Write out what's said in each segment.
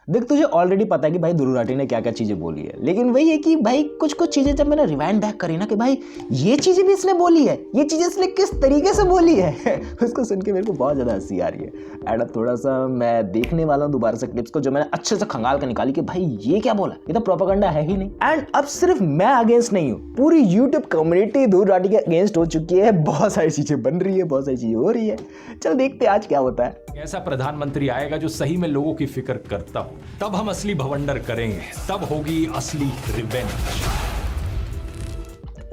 देख तुझे ऑलरेडी पता है कि भाई ध्रुव राठी ने क्या क्या चीजें बोली है, लेकिन वही है कि भाई कुछ कुछ चीजें जब मैंने रिवाइंड बैक करी ना कि भाई ये चीजें भी इसने बोली है, ये चीजें इसने किस तरीके से बोली है उसको सुन के मेरे को बहुत ज्यादा हंसी आ रही है। एंड अब थोड़ा सा मैं देखने वाला हूँ दोबारा से क्लिप्स को, जो मैंने अच्छे से खंगाल कर निकाली कि भाई ये क्या बोला, ये तो प्रोपेगेंडा है ही नहीं। एंड अब सिर्फ मैं अगेंस्ट नहीं हूँ, पूरी यूट्यूब कम्युनिटी ध्रुव राठी के अगेंस्ट हो चुकी है। बहुत सारी चीजें बन रही है, बहुत सारी चीजें हो रही है। चल देखते आज क्या होता है। ऐसा प्रधानमंत्री आएगा जो सही में लोगों की फिक्र करता हो, तब हम असली भवंडर करेंगे, तब होगी असली रिवेंज।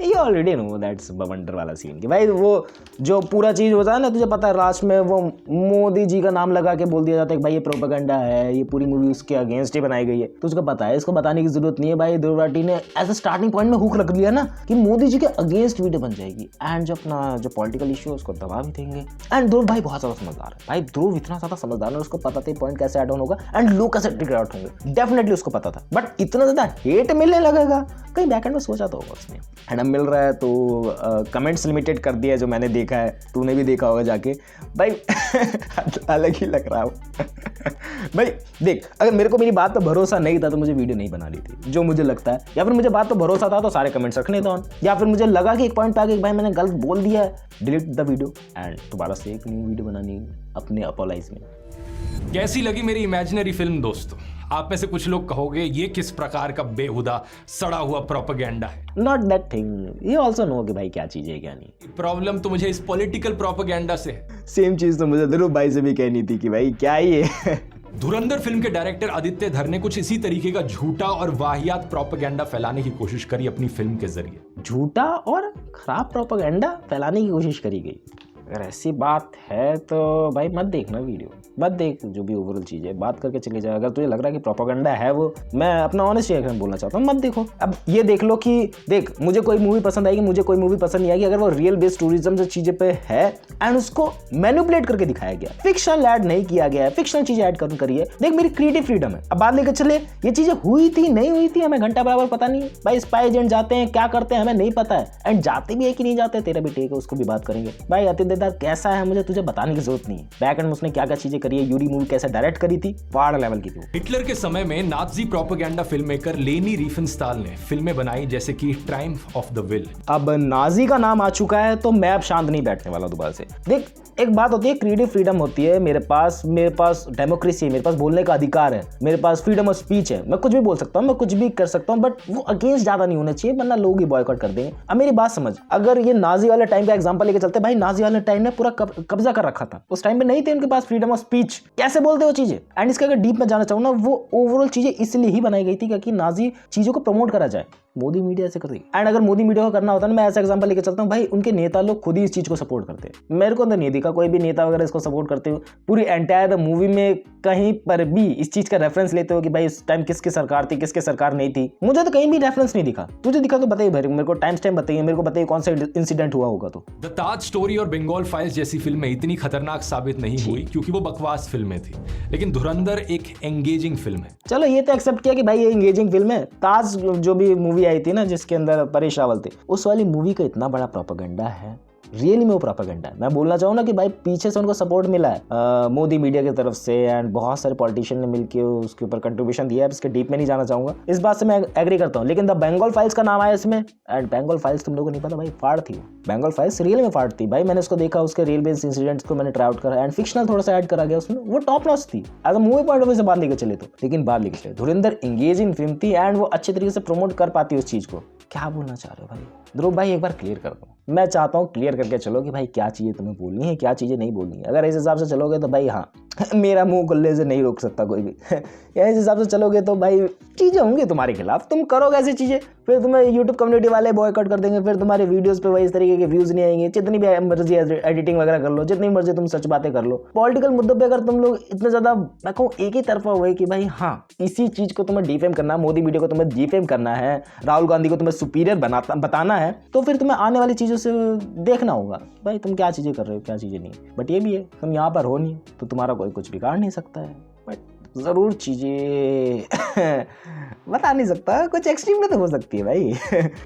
ये ऑलरेडी नो दैट्स बवंडर वाला सीन कि भाई वो जो पूरा चीज़ होता है ना, तुझे पता है लास्ट में वो मोदी जी का नाम लगा के बोल दिया जाता है कि भाई ये प्रोपेगेंडा है, ये पूरी मूवी उसके अगेंस्ट ही बनाई गई है। तो उसको पता है, इसको बताने की जरूरत नहीं है। भाई ध्रुव राठी ने एज अ स्टार्टिंग पॉइंट में हुक रख दिया ना कि मोदी जी के अगेंस्ट वीडियो बन जाएगी एंड जो अपना जो पॉलिटिकल इशू है उसको दबा भी देंगे। एंड ध्रुव भाई बहुत ज़्यादा समझदार है, भाई ध्रुव इतना ज़्यादा समझदार है, उसको पता था पॉइंट कैसे ऐड ऑन होगा एंड लोग कैसे ट्रिगर आउट होंगे, डेफिनेटली उसको पता था। बट इतना ज़्यादा हेट मिलने लगेगा, कहीं बैकएंड में सोचा तो होगा उसने। एंड अब मिल रहा है तो कमेंट्स लिमिटेड कर दिया, जो मैंने देखा है, तूने भी देखा होगा जाके भाई अलग ही लग रहा हो भाई देख, अगर मेरे को मेरी बात पर भरोसा नहीं था तो मुझे वीडियो नहीं बनानी थी, जो मुझे लगता है, या फिर मुझे बात पर भरोसा था तो सारे कमेंट्स रखने थे ऑन, या फिर मुझे लगा कि एक पॉइंट पे आके भाई मैंने गलत बोल दिया है, डिलीट द वीडियो एंड दोबारा से एक न्यू वीडियो बनानी अपने अपोलाइज में। कैसी लगी मेरी इमेजिनरी फिल्म दोस्तों? आप में से कुछ लोग कहोगे ये किस प्रकार का बेहुदा सड़ा हुआ प्रोपेगेंडा है। Not that thing, you also know कि भाई क्या चीज है क्या नहीं। प्रॉब्लम तो मुझे इस पॉलिटिकल प्रोपेगेंडा से है। सेम चीज तो मुझे ध्रुव भाई से भी कहनी थी कि भाई क्या ये धुरंधर फिल्म के डायरेक्टर आदित्य धर ने कुछ इसी तरीके का झूठा और वाहियात प्रोपेगेंडा फैलाने की कोशिश करी अपनी फिल्म के जरिए। झूठा और खराब प्रोपेगेंडा फैलाने की कोशिश करी गई। अगर ऐसी बात है तो भाई मत देखना वीडियो, मत देख। जो भी ओवरऑल चीज़ है बात करके चले जाए। अगर तुझे लग रहा है कि प्रोपेगेंडा है वो, मैं अपना ऑनेस्ट रिएक्शन बोलना चाहता हूँ, मत देखो। अब ये देख लो कि देख मुझे कोई मूवी पसंद आएगी, मुझे कोई मूवी पसंद नहीं आएगी अगर वो रियल बेस्ड टूरिज्म से चीज़ें पे है एंड उसको मैनिपुलेट करके दिखाया गया, फिक्शनल ऐड नहीं किया गया है, फिक्शनल चीज़ें ऐड करी है। देख मेरी क्रिएटिव फ्रीडम है, अब बात लेकर चले ये चीज़ें हुई थी नहीं हुई थी हमें घंटा बराबर पता नहीं है। भाई स्पाई एजेंट जाते हैं क्या करते हैं हमें नहीं पता है, एंड जाते भी है कि नहीं जाते तेरा भी टेक है, उसको भी बात करेंगे। भाई आदित्य धर कैसा है मुझे तुझे बताने की जरूरत नहीं है, बैक एंड में उसने क्या क्या चीजें करी है, यूरी मूवी कैसे डायरेक्ट करी थी, पहाड़ लेवल की थी। हिटलर के समय में नाजी प्रोपेगेंडा फिल्म मेकर लेनी रिफेनस्टाल ने फिल्में बनाई जैसे कि ट्रायम्फ ऑफ द विल। अब नाजी का नाम आ चुका है तो मैं अब शांत नहीं बैठने वाला दोबारा से। देख एक बात होती है क्रिएटिव फ्रीडम होती है, मेरे पास डेमोक्रेसी है, मेरे पास बोलने का अधिकार है, मेरे पास फ्रीडम ऑफ स्पीच है, मैं कुछ भी बोल सकता हूँ, मैं कुछ भी कर सकता हूँ, बट वो अगेंस्ट ज्यादा नहीं होना चाहिए वरना लोग ही बॉयकॉट कर देंगे। अब मेरी बात समझ, अगर ये नाजी वाले टाइम का एग्जांपल लेके चलते, भाई नाजी वाले टाइम ने पूरा कब्जा कर रखा था, उस टाइम पे नहीं थे उनके पास फ्रीडम ऑफ स्पीच, कैसे बोलते हो चीजें। एंड इसके अगर डीप में जाना चाहूँ ना, वो ओवरऑल चीजें इसलिए ही बनाई गई थी क्योंकि नाजी चीजों को प्रमोट करा जाए। मोदी मीडिया ऐसे करती है, एंड अगर मोदी मीडिया को करना होता ना, मैं ऐसा एग्जांपल लेके चलता हूँ, भाई उनके नेता लोग खुद ही इस चीज को सपोर्ट करते हैं। मेरे को तो नहीं दिखा कोई भी नेता वगैरह इसको सपोर्ट करते हो। पूरी एंटायर मूवी में कहीं पर भी इस चीज का रेफरेंस लेते हो कि भाई इस टाइम किसकी सरकार थी किसकी सरकार नहीं थी, मुझे तो कहीं भी रेफरेंस नहीं दिखा। तुझे दिखा तो बताइए भाई, मेरे को टाइम बताइए, मेरे को बताइए कौन सा इंसिडेंट हुआ होगा। तो द ताज स्टोरी और बंगाल फाइल्स जैसी फिल्में इतनी खतरनाक साबित नहीं हुई क्योंकि वो बकवास फिल्में थी, लेकिन धुरंधर एक एंगेजिंग फिल्म है। चलो ये तो एक्सेप्ट किया कि भाई ये एंगेजिंग फिल्म है। ताज जो भी मूवी आई थी ना जिसके अंदर परेश रावल थे, उस वाली मूवी का इतना बड़ा प्रोपेगेंडा है, रियली में वो प्रोपेगेंडा है। मैं बोलना चाहूँ ना कि भाई पीछे से उनको सपोर्ट मिला है मोदी मीडिया की तरफ से, एंड बहुत सारे पॉलिटिशियन ने मिलकर उसके ऊपर कंट्रीब्यूशन दिया है। इसके डीप में नहीं जाना चाहूंगा, इस बात से मैं एग्री करता हूँ। लेकिन द बंगाल फाइल्स का नाम आया इसमें, एंड बंगाल फाइल्स तुम लोगों को नहीं पता भाई, फाड़ थी बंगाल फाइल्स, रियल में फाड़ थी भाई। मैंने उसको देखा, उसके रियल बेस्ड इंसिडेंट्स को मैंने ट्राई आउट करा, एंड फिक्शनल थोड़ा सा ऐड करा गया उसमें, वो टॉप नॉच थी as a movie point of view से बात लेकर चले तो। लेकिन बात लेकर चले धुरंधर एंगेजिंग फिल्म थी एंड वो अच्छे तरीके से प्रमोट कर पाती उस चीज को। क्या बोलना चाह रहे हो भाई ध्रुव भाई, एक बार क्लियर कर दो। मैं चाहता हूँ क्लियर करके चलो कि भाई क्या चीज़ें तुम्हें बोलनी है, क्या चीज़ें नहीं बोलनी है। अगर इस हिसाब से चलोगे तो भाई हाँ मेरा मुंह खुलने से नहीं रोक सकता कोई भी या इस हिसाब से चलोगे तो भाई चीज़ें होंगी तुम्हारे खिलाफ, तुम करोगे ऐसी चीज़ें, फिर तुम्हें यूट्यूब कम्युनिटी वाले बॉयकॉट कर देंगे, फिर तुम्हारे वीडियोस पे वही इस तरीके के व्यूज़ नहीं आएंगे। जितनी भी मर्जी एडिटिंग वगैरह कर लो, जितनी मर्जी तुम सच बातें कर लो, पॉलिटिकल मुद्दों पर अगर तुम लोग इतने ज़्यादा, मैं कहूँ एक ही तरफा हुए कि भाई हाँ इसी चीज़ को तुम्हें डिफेम करना है, मोदी मीडिया को तुम्हें डिफेम करना है, राहुल गांधी को तुम्हें सुपीरियर बताना है, तो फिर तुम्हें आने वाली चीज़ों से देखना होगा भाई तुम क्या चीज़ें कर रहे हो क्या चीज़ें नहीं। बट ये भी है तुम यहाँ पर हो नहीं तो तुम्हारा कोई कुछ बिगाड़ नहीं सकता है। बट ज़रूर चीज़ें बता नहीं सकता, कुछ एक्सट्रीम में तो हो सकती है भाई।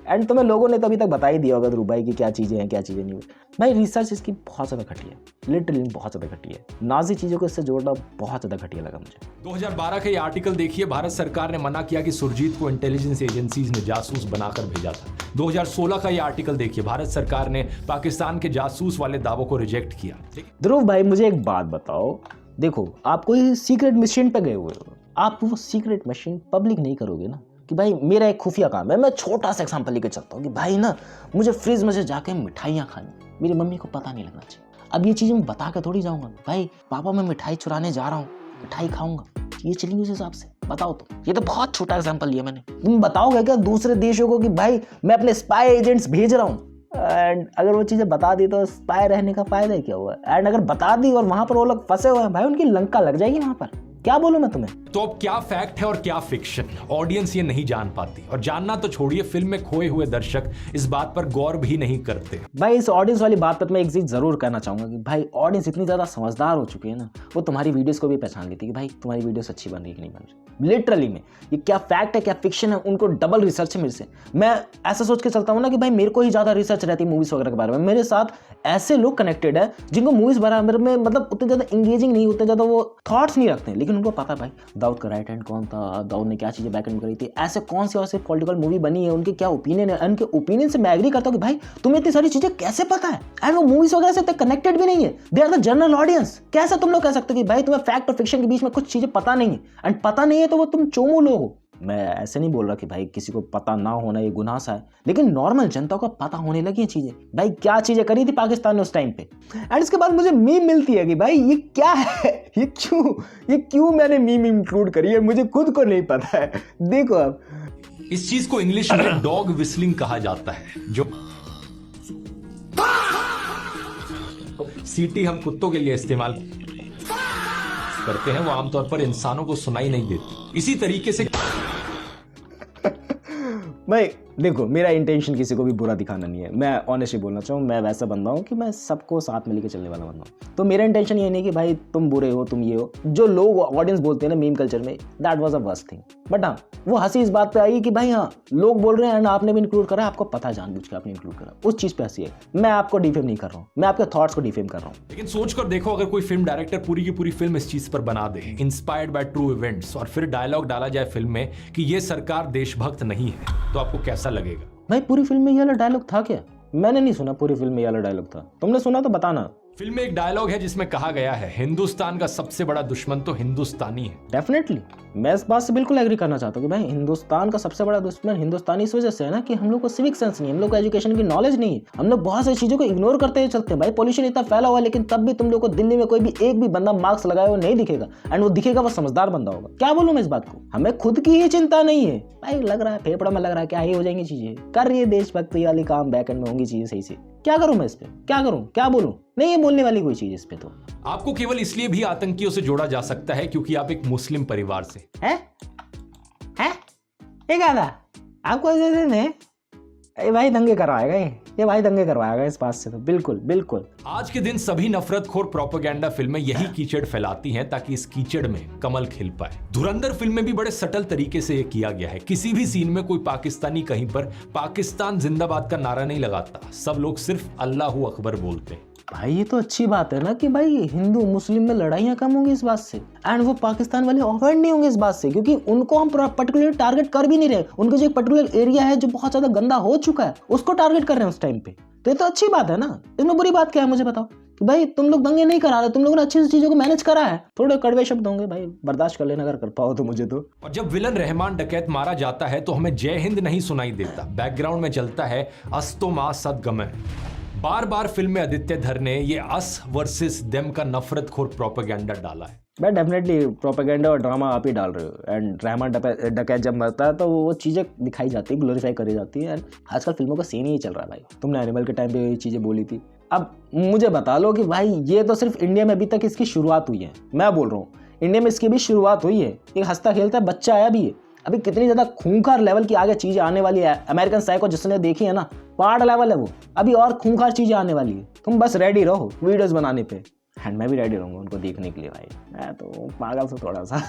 एंड तुम्हें लोगों ने तो अभी तक बता ही दिया होगा ध्रुव भाई की क्या चीज़ें हैं क्या चीज़ें नहीं हुई। भाई रिसर्च इसकी बहुत ज़्यादा घटिया है, लिटरली बहुत ज़्यादा घटिया है। नाजी चीज़ों को इससे जोड़ना बहुत ज़्यादा घटिया लगा मुझे। 2012 का ये आर्टिकल देखिए, भारत सरकार ने मना किया कि सुरजीत को इंटेलिजेंस एजेंसीज ने जासूस बनाकर भेजा था। 2016 का ये आर्टिकल देखिए, भारत सरकार ने पाकिस्तान के जासूस वाले दावों को रिजेक्ट किया। ध्रुव भाई मुझे एक बात बताओ, देखो आप कोई सीक्रेट मिशन पे गए हुए हो, आप वो सीक्रेट मिशन पब्लिक नहीं करोगे ना कि भाई मेरा एक खुफिया काम है। मैं छोटा सा एग्जांपल लेके चलता हूँ कि भाई ना मुझे फ्रिज में से जाके मिठाइयाँ खानी, मेरी मम्मी को पता नहीं लगना चाहिए। अब ये चीज़ मैं बता के थोड़ी जाऊँगा भाई पापा मैं मिठाई चुराने जा रहा हूँ, मिठाई खाऊंगा, ये चलेंगे उस हिसाब से? बताओ तुम। ये तो बहुत छोटा एग्जांपल लिया मैंने। तुम बताओगे क्या दूसरे देशों को कि भाई मैं अपने स्पाई एजेंट्स भेज रहा हूँ? एंड अगर वो चीज़ें बता दी तो स्पाई रहने का फायदा क्या हुआ? एंड अगर बता दी और वहां पर वो लोग फंसे हुए हैं भाई, उनकी लंका लग जाएगी वहां पर। क्या बोलूं मैं तुम्हें? तो अब क्या फैक्ट है और क्या फिक्शन, ऑडियंस ये नहीं जान पाती, और जानना तो छोड़िए, फिल्म में खोए हुए दर्शक इस बात पर गौर भी नहीं करते। भाई इस ऑडियंस वाली बात पर मैं एक चीज जरूर कहना चाहूंगा कि भाई ऑडियंस इतनी ज्यादा समझदार हो चुकी है ना, वो तुम्हारी वीडियोस को भी पहचान लेती है कि भाई तुम्हारी वीडियोस अच्छी बन रही है कि नहीं बन रही। लिटरली में ये क्या फैक्ट है क्या फिक्शन है, उनको डबल रिसर्च है मेरे से। मैं ऐसा सोच के चलता हूँ ना कि भाई मेरे को ही ज्यादा रिसर्च रहती है मूवीज वगैरह के बारे में। मेरे साथ ऐसे लोग कनेक्टेड है जिनको मूवीज बराबर में मतलब उतने ज्यादा इंगेजिंग नहीं, उतने ज्यादा वो थॉट्स नहीं रखते, लेकिन उनको पता भाई दाऊद का राइट हैंड कौन था, दाऊद ने क्या चीजें बैक एंड करी थी, ऐसे कौन सी और से पॉलिटिकल मूवी बनी है, उनके क्या ओपिनियन है। उनके ओपिनियन से मैं एग्री करता हूँ कि भाई तुम्हें इतनी सारी चीजें कैसे पता है, एंड वो मूवीज वगैरह से कनेक्टेड भी नहीं है। They are the general audience. कैसे तुम लोग कह सकते हो कि भाई तुम्हें फैक्ट और फिक्शन के बीच में कुछ चीजें पता नहीं है, एंड पता नहीं है तो वो तुम चोमू लोग हो। मैं ऐसे नहीं बोल रहा कि भाई किसी को पता ना होना ये गुनाह सा है, लेकिन नॉर्मल जनता को पता होने लगी है चीजें। भाई क्या चीजें करी थी पाकिस्तान ने उस टाइम पे, एंड इसके बाद मुझे मीम मिलती है कि भाई ये क्या है, ये क्यों मैंने मीम इंक्लूड करी है, मुझे खुद को नहीं पता है। देखो अब इस चीज को इंग्लिश में डॉग विस्लिंग कहा जाता है, जो सीटी हम कुत्तों के लिए इस्तेमाल करते हैं, वो आमतौर पर इंसानों को सुनाई नहीं देती। इसी तरीके से भाई देखो मेरा इंटेंशन किसी को भी बुरा दिखाना नहीं है, मैं ऑनेस्टली बोलना चाहूँ, मैं वैसा बंदा हूँ कि मैं सबको साथ में लेके चलने वाला बंदा हूँ। तो मेरा इंटेंशन ये नहीं कि भाई तुम बुरे हो, तुम ये हो। जो लोग ऑडियंस बोलते हैं ना मीम कल्चर में, that was a worst thing. But हाँ वो हंसी इस बात पे आई कि भाई हाँ लोग बोल रहे हैं एंड आपने भी इंक्लूड करा, आपको पता जानबूझ के आपने इंक्लूड करा, उस चीज पे हंसी है। मैं आपको डिफेम नहीं कर रहा हूँ, मैं आपके थॉट्स को डिफेम कर रहा हूँ। लेकिन सोच कर देखो, अगर कोई फिल्म डायरेक्टर पूरी की पूरी फिल्म इस चीज पर बना दे, इंस्पायर्ड बाय ट्रू इवेंट्स, और फिर डायलॉग डाला जाए फिल्म में कि ये सरकार देशभक्त नहीं है, तो आपको कैसा लगेगा? भाई पूरी फिल्म में ये वाला डायलॉग था क्या? मैंने नहीं सुना पूरी फिल्म में ये वाला डायलॉग था, तुमने सुना तो बताना। फिल्म में एक डायलॉग है जिसमें कहा गया है, हिंदुस्तान का सबसे बड़ा दुश्मन तो हिंदुस्तानी है। डेफिनेटली मैं इस बात से बिल्कुल एग्री करना चाहता हूँ कि भाई हिंदुस्तान का सबसे बड़ा दुश्मन हिंदुस्तानी इस वजह से है ना कि हम लोग को सिविक सेंस नहीं है, हम लोग को एजुकेशन की नॉलेज नहीं है, हम लोग बहुत सारी चीजों को इग्नोर करते हुए चलते हैं। भाई पोल्यूशन इतना फैला हुआ है, लेकिन तब भी तुम लोग को दिल्ली में कोई भी एक भी बंदा मास्क लगाए हुए नहीं दिखेगा, एंड वो दिखेगा वो समझदार बंदा होगा। क्या बोलूं मैं इस बात को, हमें खुद की ही चिंता नहीं है भाई। लग रहा है फेफड़ा में लग रहा है क्या ही हो जाएंगी चीजें, कर रही है देशभक्ति वाली काम, बैक एंड में होंगी चीजें सही से। क्या करूं मैं इस पे, क्या करूं, क्या बोलूं? नहीं ये बोलने वाली कोई चीज इस पे। तो आपको केवल इसलिए भी आतंकियों से जोड़ा जा सकता है क्योंकि आप एक मुस्लिम परिवार से हैं? ये क्या था आपको? ये भाई दंगे करवाएगा, ये भाई दंगे करवाएगा इस बात से तो बिल्कुल बिल्कुल। आज के दिन सभी नफरतखोर प्रोपेगेंडा फिल्में यही कीचड़ फैलाती हैं ताकि इस कीचड़ में कमल खिल पाए। धुरंधर फिल्म में भी बड़े सटल तरीके से ये किया गया है। किसी भी सीन में कोई पाकिस्तानी कहीं पर पाकिस्तान जिंदाबाद का नारा नहीं लगाता, सब लोग सिर्फ अल्लाहू अकबर बोलते हैं। भाई ये तो अच्छी बात है ना कि भाई हिंदू मुस्लिम में लड़ाइयाँ कम होंगी इस बात से, एंड वो पाकिस्तान वाले ऑफेंड नहीं होंगे इस बात से, क्योंकि उनको हम पर्टिकुलर टारगेट कर भी नहीं रहे। उनको जो एक पर्टिकुलर एरिया है जो बहुत ज्यादा गंदा हो चुका है उसको टारगेट कर रहे हैं उस टाइम पे। तो ये तो अच्छी बात है ना, इसमें बुरी बात क्या है मुझे बताओ कि भाई तुम लोग दंगे नहीं करा रहे, तुम लोगों ने अच्छी चीजों को मैनेज करा है। थोड़े कड़वे शब्द होंगे भाई, बर्दाश्त कर लेना अगर कर पाओ तो मुझे तो। और जब विलन रहमान डकैत मारा जाता है तो हमें जय हिंद नहीं सुनाई देता, बैकग्राउंड में चलता है अस्तो मा सदगमय। बार बार फिल्म में आदित्य धर ने ये अस वर्सेस देम का नफरतखोर प्रोपेगेंडा डाला है। भाई डेफिनेटली प्रोपेगेंडा और ड्रामा आप ही डाल रहे हो, एंड रहमान डकैत जब मरता है तो वो चीज़ें दिखाई जाती है, ग्लोरीफाई करी जाती है। एंड आजकल फिल्मों का सीन ही चल रहा है भाई। तुमने एनिमल के टाइम पे ये चीज़ें बोली थी, अब मुझे बता लो कि भाई ये तो सिर्फ इंडिया में अभी तक इसकी शुरुआत हुई है। मैं बोल रहा हूँ इंडिया में इसकी भी शुरुआत हुई है, एक हंसता खेलता बच्चा आया भी है। अभी कितनी ज़्यादा खूंखार लेवल की आगे चीज़ें आने वाली है। अमेरिकन साइको जिसने देखी है ना, पहाड़ लेवल है वो, अभी और खूंखार चीज़ें आने वाली है। तुम बस रेडी रहो वीडियोस बनाने पे। एंड मैं भी रेडी रहूँगा उनको देखने के लिए भाई, मैं तो पागल से थोड़ा सा।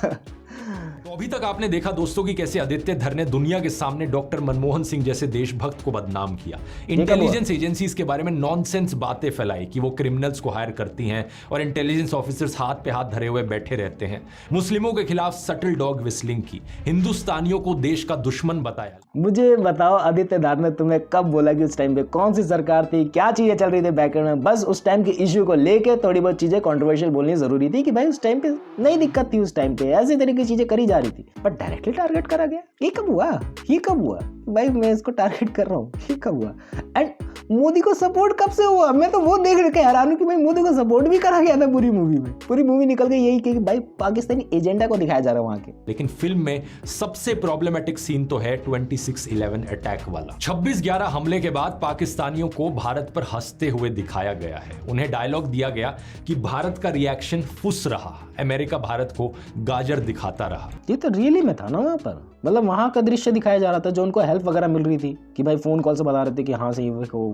तो अभी तक आपने देखा दोस्तों कि कैसे आदित्य धर ने दुनिया के सामने डॉक्टर मनमोहन सिंह जैसे देशभक्त को बदनाम किया, इंटेलिजेंस एजेंसीज के बारे में नॉनसेंस बातें फैलाई कि वो क्रिमिनल्स को हायर करती हैं और इंटेलिजेंस ऑफिसर्स हाथ पे हाथ धरे हुए बैठे रहते हैं, मुस्लिमों के खिलाफ सटल डॉग विस्लिंग की, हिंदुस्तानियों को देश का दुश्मन बताया। मुझे बताओ आदित्य धर ने तुम्हें कब बोला कि उस टाइम पे कौन सी सरकार थी, क्या चीजें चल रही थी बैकग्राउंड में? बस उस टाइम के इश्यू को लेके थोड़ी बहुत चीजें कंट्रोवर्शियल बोलनी जरूरी थी कि भाई उस टाइम पे नहीं दिक्कत थी, उस टाइम पे ऐसे तरीके की चीजें करी जा रही थी, बट डायरेक्टली टारगेट करा गया। ये कब हुआ? ये कब हुआ भाई? मैं इसको टारगेट कर रहा हूँ, ये कब हुआ? एंड मोदी को सपोर्ट कब से हुआ? मैं तो वो देख के हैरान हूँ कि भाई मोदी को सपोर्ट भी करा गया था पूरी मूवी में। पूरी मूवी निकल गई यही कि भाई पाकिस्तानी एजेंडा को दिखाया जा रहा है वहां के। लेकिन फिल्म में सबसे प्रॉब्लमेटिक सीन तो है 26/11 अटैक वाला। 26/11 हमले के बाद पाकिस्तानियों को भारत पर हंसते हुए दिखाया गया है। उन्हें डायलॉग दिया गया कि भारत का रिएक्शन फुस रहा, अमेरिका भारत को गाजर दिखाता रहा। ये तो रियली में था ना वहां पर, मतलब वहां का दृश्य दिखाया जा रहा था, जो उनको हेल्प वगैरह मिल रही थी कि भाई फोन कॉल से बता रहे थे कि हाँ से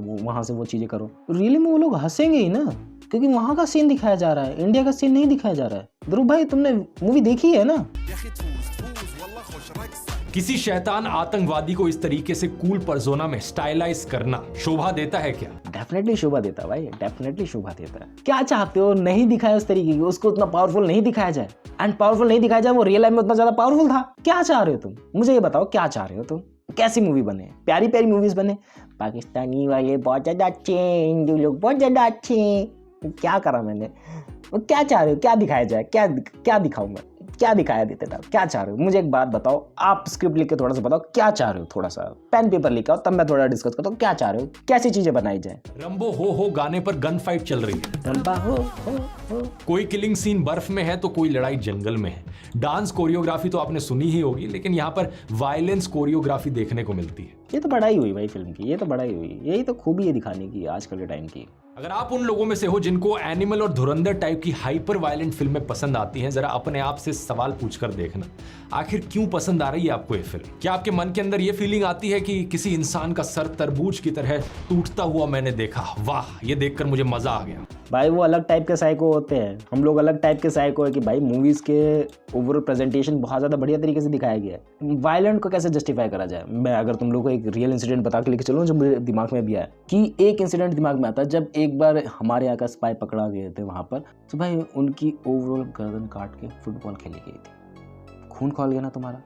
वहां से वो चीजें करो। रियली में वो लोग हंसेंगे ही ना, क्योंकि वहां का सीन दिखाया जा रहा है, इंडिया का सीन नहीं दिखाया जा रहा है। ध्रुव भाई तुमने मूवी देखी है ना? किसी शैतान आतंकवादी को इस तरीके से कूल पर्सोना में स्टाइलाइज करना शोभा देता है क्या? डेफिनेटली शोभा देता है भाई, डेफिनेटली शोभा देता है। क्या चाहते हो नहीं दिखाया उस तरीके की, उसको उतना पावरफुल नहीं दिखाया जाए, एंड पावरफुल नहीं दिखाया जाए वो रियल लाइफ में उतना ज्यादा पावरफुल था। क्या चाह रहे हो तुम? मुझे ये बताओ क्या चाह रहे हो तुम? कैसी मूवी बने? प्यारी प्यारी मूवीज बने, पाकिस्तानी वाले बहुत ज्यादा अच्छे, हिंदू लोग बहुत ज्यादा अच्छे। क्या करा मैंने? वो क्या चाह रहे हो? क्या दिखाया जाए? क्या दिखाऊं मैं? क्या दिखाया देते थे? क्या चाह रहे हो? मुझे एक बात बताओ, आप स्क्रिप्ट लिख के थोड़ा सा बताओ क्या चाह रहे हो, थोड़ा सा पेन पेपर लिखा हो तब मैं थोड़ा डिस्कस करता हूँ। क्या चाह रहे हो? कैसी चीजें बनाई जाए? रंबो हो गाने पर गन फाइट चल रही है, रंबा हो। कोई किलिंग सीन बर्फ में है तो कोई लड़ाई जंगल में है। डांस कोरियोग्राफी तो आपने सुनी ही होगी, लेकिन यहाँ पर वायलेंस कोरियोग्राफी देखने को मिलती है। ये तो बड़ाई हुई भाई फिल्म की, ये तो बड़ाई हुई, यही तो खूबी है दिखाने की आजकल के टाइम की। अगर आप उन लोगों में से हो जिनको एनिमल और धुरंधर टाइप की हाइपर वायलेंट फिल्में पसंद आती हैं, जरा अपने आप से सवाल पूछकर देखना, आखिर क्यों पसंद आ रही है आपको ये फिल्म? क्या आपके मन के अंदर ये फीलिंग आती है कि किसी इंसान का सर तरबूज की तरह टूटता हुआ मैंने देखा, वाह ये देखकर मुझे मजा आ गया? भाई वो अलग टाइप के साइको होते हैं, हम लोग अलग टाइप के साइको है कि भाई मूवीज के ओवरऑल प्रेजेंटेशन बहुत ज्यादा बढ़िया तरीके से दिखाया गया है। वायलेंट को कैसे जस्टिफाई करा जाए? मैं अगर तुम लोग को एक रियल इंसिडेंट बता के लेके चलूं जो मेरे दिमाग में भी आया, कि एक इंसिडेंट दिमाग में आता है, जब एक बार हमारे यहाँ का स्पाई पकड़ा गए थे वहां पर, तो भाई उनकी ओवरऑल गर्दन काट के फुटबॉल खेली गई थी। खून खोल गया ना तुम्हारा,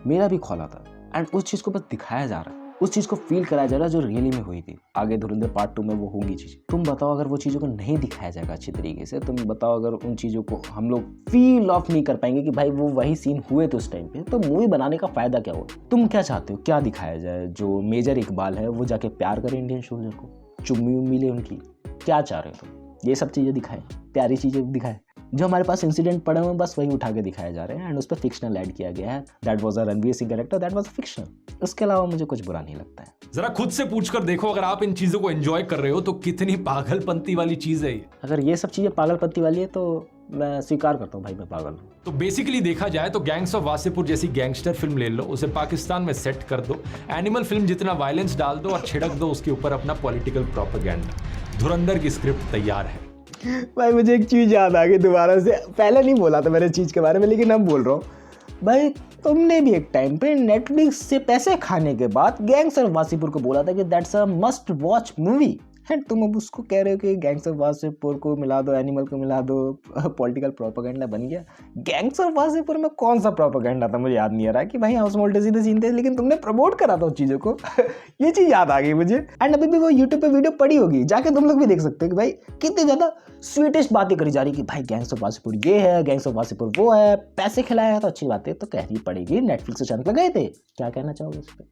मेरा भी खोला था, एंड उस चीज को बस दिखाया जा रहा है, उस चीज को फील कराया जा रहा है जो रियली में हुई थी। आगे धुरंधर पार्ट 2 में वो होंगी चीज। तुम बताओ अगर वो चीजों को नहीं दिखाया जाएगा अच्छी तरीके से, तुम बताओ अगर उन चीजों को हम लोग फील ऑफ नहीं कर पाएंगे कि भाई वो वही सीन हुए थे उस टाइम पे, तो मूवी बनाने का फायदा क्या हुआ? तुम क्या चाहते हो? क्या दिखाया जाए? जो मेजर इकबाल है वो जाके प्यार करे इंडियन सोल्जर को, चुम्मी उम्मी ले उनकी, क्या चाह रहे हो तुम? ये सब चीजें दिखाएं, प्यारी चीजें दिखाएं। जो हमारे पास इंसिडेंट पड़े हुए बस वही उठा के दिखाए जा रहे हैं, एंड उस पर फिक्शनल ऐड किया गया है। That was a Ranveer Singh character, that was fictional. उसके अलावा मुझे कुछ बुरा नहीं लगता है। जरा खुद से पूछकर देखो, अगर आप इन चीजों को एंजॉय कर रहे हो तो कितनी पागलपंती वाली चीज है ये। अगर ये सब चीजें पागलपंती वाली है तो मैं स्वीकार करता हूँ भाई मैं पागल हूँ। तो बेसिकली देखा जाए तो गैंग्स ऑफ वासेपुर जैसी गैंगस्टर फिल्म ले लो, उसे पाकिस्तान में सेट कर दो, एनिमल फिल्म जितना वायलेंस डाल दो और छिड़क दो उसके ऊपर अपना पॉलिटिकल प्रोपेगेंडा। धुरंधर की स्क्रिप्ट तैयार है। भाई मुझे एक चीज याद आ गई दोबारा से, पहले नहीं बोला था मैंने चीज के बारे में, लेकिन अब बोल रहा हूँ। भाई तुमने भी एक टाइम पे नेटफ्लिक्स से पैसे खाने के बाद गैंग्स ऑफ वासेपुर को बोला था कि that's a must watch movie, and तुम अब उसको कह रहे हो कि गैंग्स ऑफ वासेपुर को मिला दो, एनिमल को मिला दो, पॉलिटिकल प्रोपेगेंडा बन गया। गैंग्स ऑफ वासेपुर में कौन सा प्रोपेगेंडा था मुझे याद नहीं आ रहा कि भाई हाउस मोल्टे सीधे सीन थे, लेकिन तुमने प्रमोट करा था उस चीज़ों को। ये चीज़ याद आ गई मुझे, एंड अभी भी वो यूट्यूब पे वीडियो पड़ी होगी, जाके तुम लोग भी देख सकते हो कि भाई कितनी ज़्यादा स्वीटेस्ट बातें करी जा रही कि भाई गैंग्स ऑफ वासेपुर ये है, गैंग्स ऑफ वासेपुर वो है, पैसे खिलाया है तो अच्छी बात है, तो कहनी पड़ेगी। नेटफ्लिक्स चैनल पर गए थे, क्या कहना चाहोगे इस पर?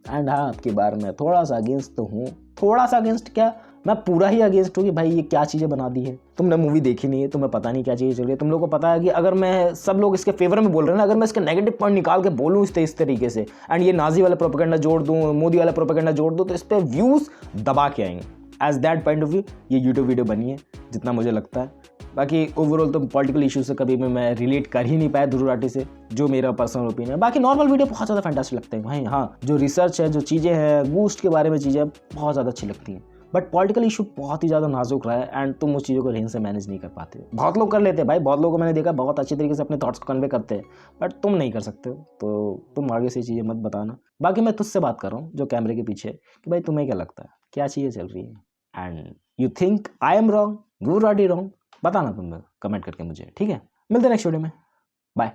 एंड हाँ, आपकी बार मैं थोड़ा सा अगेंस्ट तो हूँ, थोड़ा सा अगेंस्ट क्या, मैं पूरा ही अगेंस्ट हूँ कि भाई ये क्या चीज़ें बना दी है। तुमने मूवी देखी नहीं है, तुम्हें पता नहीं क्या चीज़ें चल रही है। तुम लोगों को पता है कि अगर मैं, सब लोग इसके फेवर में बोल रहे हैं ना, अगर मैं इसके नेगेटिव पॉइंट निकाल के बोलूँ इस तरीके से, एंड ये नाजी वाला प्रोपेगेंडा जोड़ दूँ, मोदी वाला प्रोपेगेंडा जोड़ दूँ, तो इस पर व्यूज़ दबा के आएंगे। As that point of view ये यूट्यूब वीडियो बनी है, जितना मुझे लगता है। बाकी ओवरऑल तो पॉलिटिकल इशू से कभी भी मैं रिलेट कर ही नहीं पाया ध्रुव राठी से, जो मेरा पर्सनल ओपिनियन है। बाकी नॉर्मल वीडियो बहुत ज़्यादा फैंटास्टिक लगते हैं भाई। हाँ, जो रिसर्च है, जो चीज़ें हैं, बूस्ट के बारे में चीज़ें बहुत ज़्यादा अच्छी लगती हैं। बट पॉलिटिकल इशू बहुत ही ज़्यादा नाजुक रहा है एंड तुम उस चीज़ों को ढंग से मैनेज नहीं कर पाते। बहुत लोग कर लेते हैं भाई, बहुत लोगों को मैंने देखा बहुत अच्छी तरीके से अपने थॉट्स को कन्वे करते हैं, बट तुम नहीं कर सकते हो, तो तुम आगे से चीज़ें मत बताना। बाकी मैं तुझसे बात कर रहा हूँ जो कैमरे के पीछे, कि भाई तुम्हें क्या लगता है, क्या चीज़ें चल रही है and you think I am wrong, you are wrong, बताना तुम कमेंट करके मुझे, ठीक है। मिलते हैं नेक्स्ट वीडियो में, बाय।